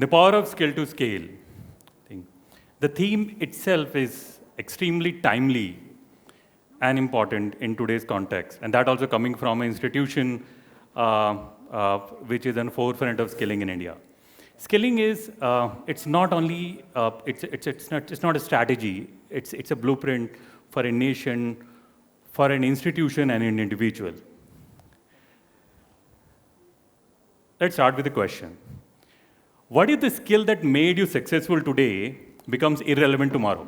The power of skill to scale. The theme itself is extremely timely and important in today's context, and that also coming from an institution which is on the forefront of skilling in India. Skilling is, it's not only, it's not a strategy, it's a blueprint for a nation, for an institution and an individual. Let's start with a question. What is the skill that made you successful today becomes irrelevant tomorrow?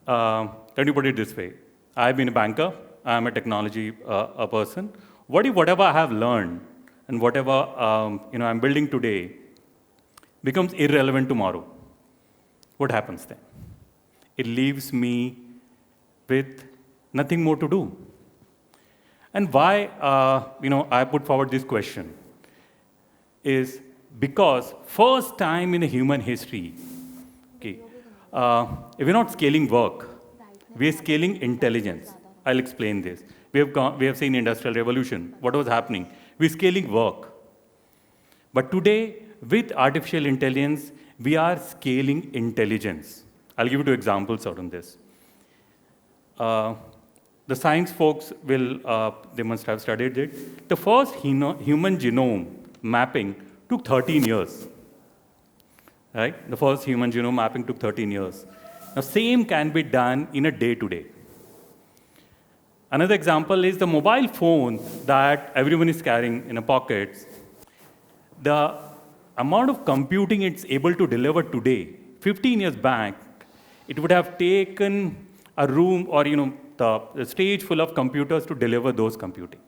Let me put it this way. I've been a banker, I'm a technology a person. What if whatever I have learned and whatever I'm building today becomes irrelevant tomorrow? What happens then? It leaves me with nothing more to do. And why I put forward this question is because first time in human history, okay, we're not scaling work, we're scaling intelligence. I'll explain this. We have seen Industrial Revolution. What was happening? We're scaling work. But today, with artificial intelligence, we are scaling intelligence. I'll give you two examples out on this. The science folks they must have studied it. The first human genome mapping took 13 years. Right? The first human genome mapping took 13 years. Now, same can be done in a day today. Another example is the mobile phone that everyone is carrying in a pocket. The amount of computing it's able to deliver today, 15 years back, it would have taken a room or the stage full of computers to deliver those computing.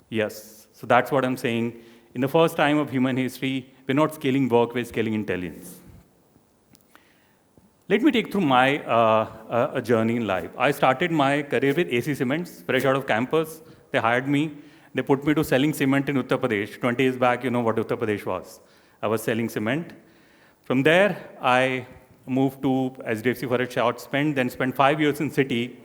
Yes, so that's what I'm saying. In the first time of human history, we're not scaling work, we're scaling intelligence. Let me take through my journey in life. I started my career with AC Cements, fresh out of campus. They hired me. They put me to selling cement in Uttar Pradesh. 20 years back, you know what Uttar Pradesh was. I was selling cement. From there, I moved to SDFC for a short spend, then spent 5 years in city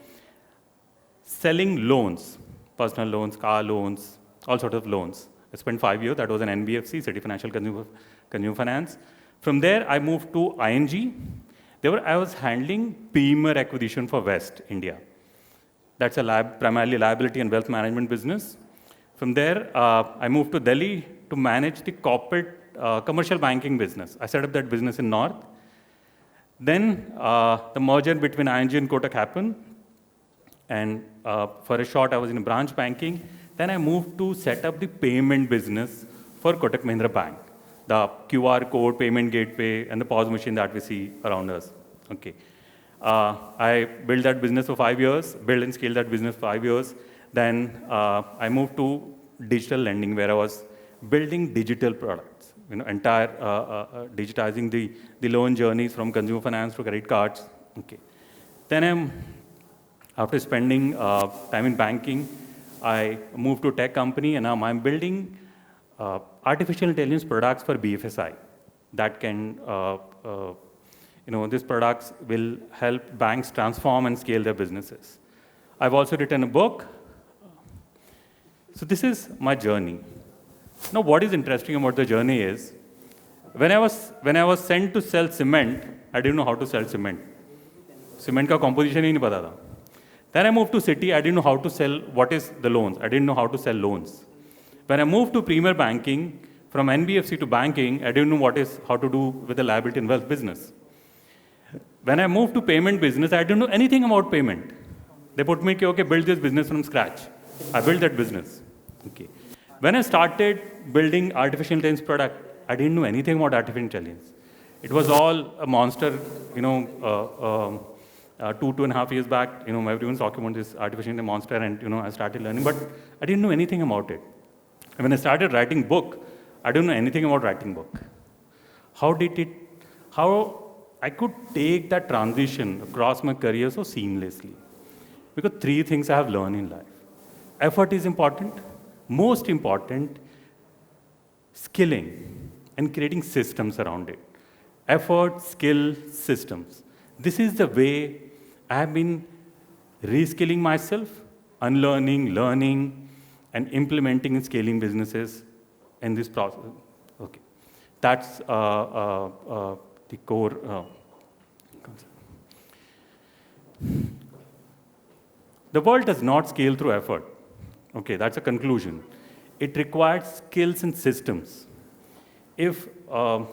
selling loans, personal loans, car loans, all sorts of loans. I spent 5 years. That was an NBFC, City Financial Consumer Finance. From there, I moved to ING. I was handling Beamer acquisition for West India. That's a primarily liability and wealth management business. From there, I moved to Delhi to manage the corporate commercial banking business. I set up that business in North. Then the merger between ING and Kotak happened. And for a short, I was in branch banking. Then I moved to set up the payment business for Kotak Mahindra Bank. The QR code, payment gateway, and the POS machine that we see around us. Okay. I built that business for 5 years, built and scaled that business for 5 years. Then I moved to digital lending, where I was building digital products, entire digitizing the loan journeys from consumer finance to credit cards. Okay. Then after spending time in banking, I moved to a tech company, and now I'm building artificial intelligence products for BFSI that can, these products will help banks transform and scale their businesses. I've also written a book. So this is my journey. Now, what is interesting about the journey is, when I was sent to sell cement, I didn't know how to sell cement. Cement ka composition ही नहीं पता था. Then I moved to city, I didn't know how to sell, what is the loans. I didn't know how to sell loans. When I moved to premier banking, from NBFC to banking, I didn't know how to do with the liability and wealth business. When I moved to payment business, I didn't know anything about payment. They put me, okay, build this business from scratch. I built that business. Okay. When I started building artificial intelligence product, I didn't know anything about artificial intelligence. It was all a monster, 2.5 years back, everyone's talking about this artificial intelligence monster, and I started learning, but I didn't know anything about it. And when I started writing book, I didn't know anything about writing book. How I could take that transition across my career so seamlessly? Because 3 things I have learned in life. Effort is important. Most important, skilling and creating systems around it. Effort, skill, systems. This is the way I have been reskilling myself, unlearning, learning, and implementing and scaling businesses in this process. Okay. That's the core concept. The world does not scale through effort. Okay, that's a conclusion. It requires skills and systems. If, uh,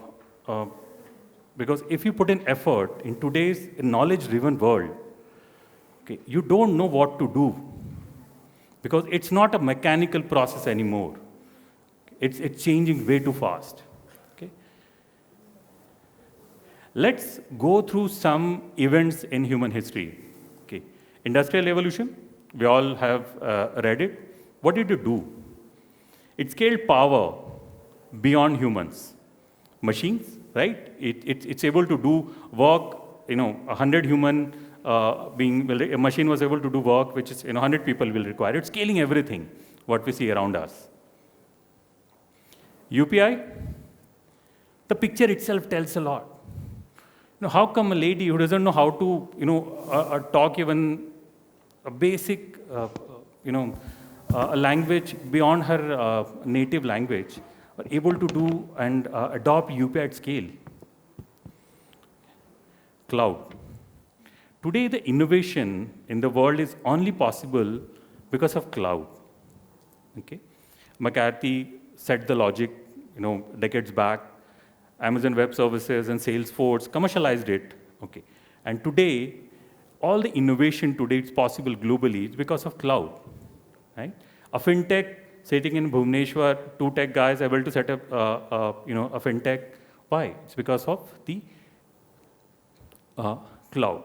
because if you put in effort in today's knowledge-driven world, okay, you don't know what to do because it's not a mechanical process anymore. It's changing way too fast. Okay? Let's go through some events in human history. Okay. Industrial revolution, we all have read it. What did it do? It scaled power beyond humans. Machines, right? It's able to do work, 100 human a machine was able to do work which is, 100 people will require. It's scaling everything, what we see around us. UPI, the picture itself tells a lot. How come a lady who doesn't know how to, talk even a basic, a language beyond her native language, are able to do and adopt UPI at scale? Cloud. Today, the innovation in the world is only possible because of cloud. Okay? McCarthy set the logic, decades back. Amazon Web Services and Salesforce commercialized it. Okay. And today, all the innovation today is possible globally is because of cloud. Right? A fintech sitting in Bhubaneswar, 2 tech guys able to set up a fintech. Why? It's because of the cloud.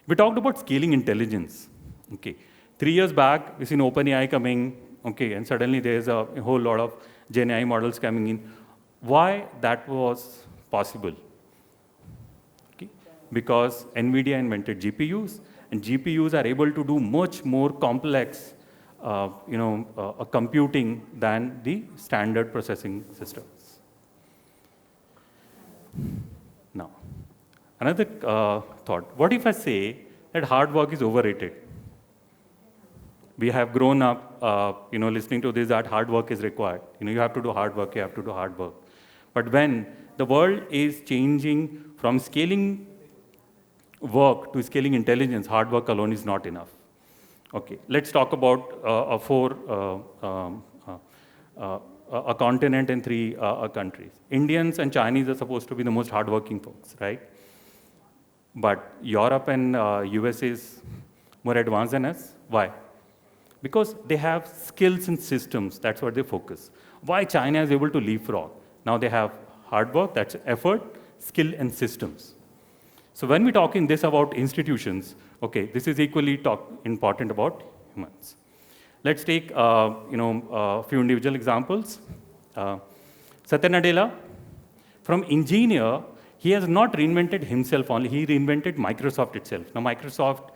We talked about scaling intelligence. Okay. 3 years back, we seen OpenAI coming, okay, and suddenly there's a whole lot of Gen AI models coming in. Why that was possible? Okay. Because NVIDIA invented GPUs, and GPUs are able to do much more complex computing than the standard processing systems. Now, another thought. What if I say that hard work is overrated? We have grown up, listening to this, that hard work is required. You have to do hard work, you have to do hard work. But when the world is changing from scaling work to scaling intelligence, hard work alone is not enough. Okay, let's talk about a continent and 3 countries. Indians and Chinese are supposed to be the most hardworking folks, right? But Europe and US is more advanced than us. Why? Because they have skills and systems. That's what they focus. Why China is able to leapfrog? Now they have hard work, that's effort, skill, and systems. So when we're talking this about institutions, okay, this is equally important about humans. Let's take a few individual examples. Satya Nadella, from engineer, he has not reinvented himself only, he reinvented Microsoft itself. Now Microsoft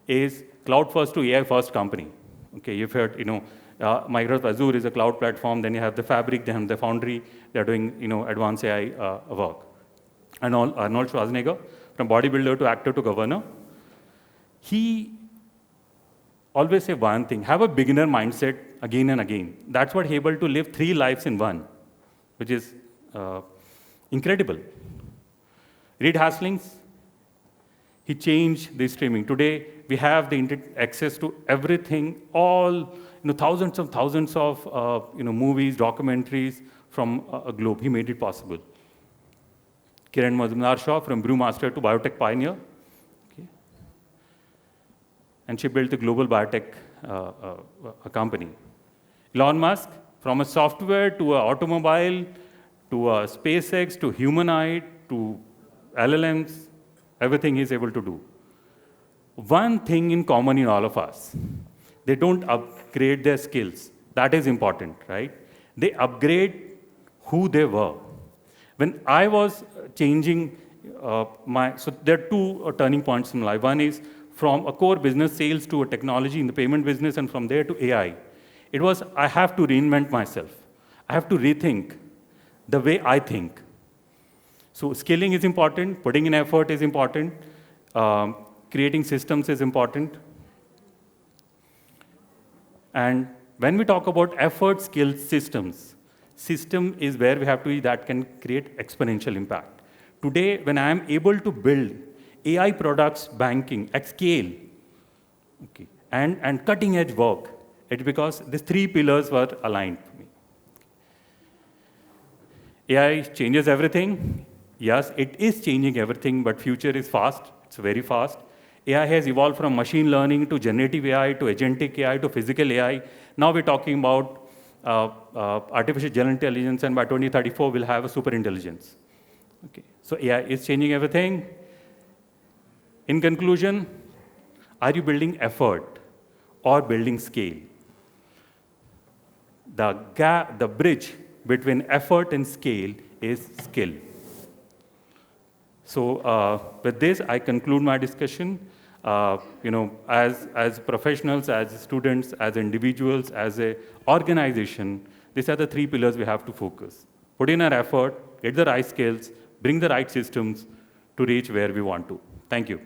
is cloud-first to AI-first company. Okay, you've heard, Microsoft Azure is a cloud platform, then you have the Fabric, then the Foundry, they're doing, advanced AI work. And Arnold Schwarzenegger, from bodybuilder to actor to governor, he always say one thing, have a beginner mindset again and again. That's what he's able to live 3 lives in one, which is incredible. Reed Hasslings, he changed the streaming. Today, we have the access to everything, all thousands of movies, documentaries from a globe. He made it possible. Kiran Mazumdar-Shaw, from brewmaster to biotech pioneer. Okay. And she built a global biotech company. Elon Musk, from a software to an automobile, to a SpaceX, to humanoid, to LLMs, everything he's able to do. One thing in common in all of us, they don't upgrade their skills. That is important, right? They upgrade who they were. When I was changing so there are 2 turning points in life. One is from a core business sales to a technology in the payment business, and from there to AI. It was, I have to reinvent myself. I have to rethink the way I think. So skilling is important, putting in effort is important, creating systems is important. And when we talk about effort, skills, systems, system is where we have to be that can create exponential impact. Today, when I am able to build AI products banking at scale, okay, and cutting edge work, it's because these three pillars were aligned for me. AI changes everything. Yes, it is changing everything, but future is fast. It's very fast. AI has evolved from machine learning to generative AI to agentic AI to physical AI. Now we're talking about artificial general intelligence, and by 2034 we'll have a super intelligence. Okay. So AI is changing everything. In conclusion, are you building effort or building scale? The gap, the bridge between effort and scale is skill. So with this, I conclude my discussion. As professionals, as students, as individuals, as an organization, these are the three pillars we have to focus. Put in our effort, get the right skills, bring the right systems to reach where we want to. Thank you.